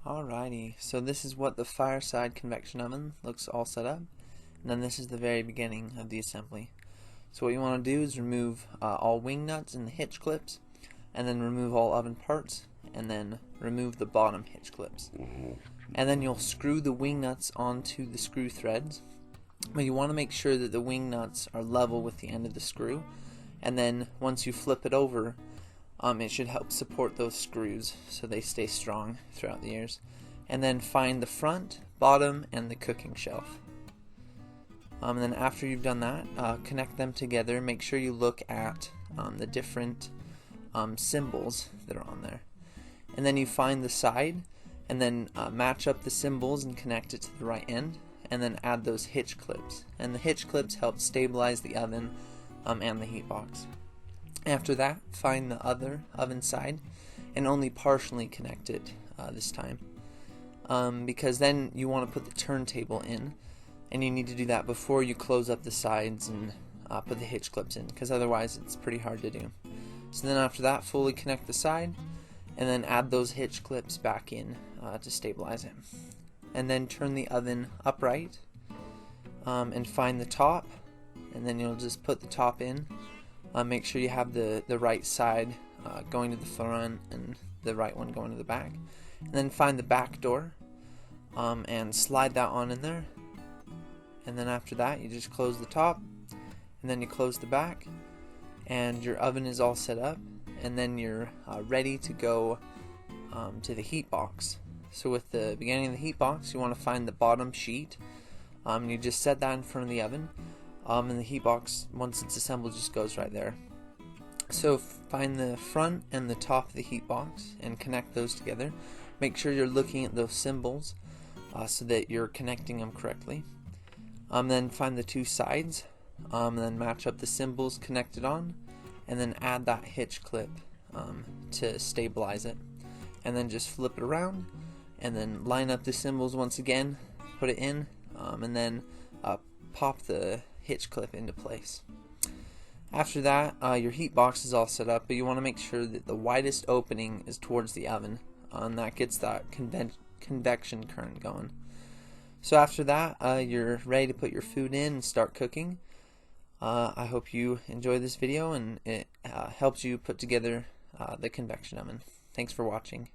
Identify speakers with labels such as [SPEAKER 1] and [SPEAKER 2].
[SPEAKER 1] Alrighty, so this is what the Fireside Convection oven looks all set up, and then this is the very beginning of the assembly. So what you want to do is remove all wing nuts and the hitch clips, and then remove all oven parts, and then remove the bottom hitch clips. And then you'll screw the wing nuts onto the screw threads, but you want to make sure that the wing nuts are level with the end of the screw, and then once you flip it over, it should help support those screws so they stay strong throughout the years. And then find the front, bottom, and the cooking shelf. And then after you've done that, connect them together. Make sure you look at the different symbols that are on there. And then you find the side, and then match up the symbols and connect it to the right end, and then add those hitch clips. And the hitch clips help stabilize the oven and the heat box. After that, find the other oven side and only partially connect it this time, because then you want to put the turntable in, and you need to do that before you close up the sides and put the hitch clips in, because otherwise it's pretty hard to do. So then after that, fully connect the side and then add those hitch clips back in to stabilize it. And then turn the oven upright and find the top, and then you'll just put the top in. Make sure you have the right side going to the front and the right one going to the back. And then find the back door and slide that on in there. And then after that, you just close the top, and then you close the back, and your oven is all set up. And then you're ready to go to the heat box. So with the beginning of the heat box, you want to find the bottom sheet. You just set that in front of the oven. And the heat box, once it's assembled, just goes right there. So find the front and the top of the heat box and connect those together. Make sure you're looking at those symbols so that you're connecting them correctly. Then find the two sides, then match up the symbols, connect it on, and then add that hitch clip to stabilize it. And then just flip it around, and then line up the symbols once again, put it in, and then pop the hitch clip into place. After that, your heat box is all set up, but you want to make sure that the widest opening is towards the oven, and that gets that convection current going. So after that, you're ready to put your food in and start cooking. I hope you enjoy this video and it helps you put together the convection oven. Thanks for watching.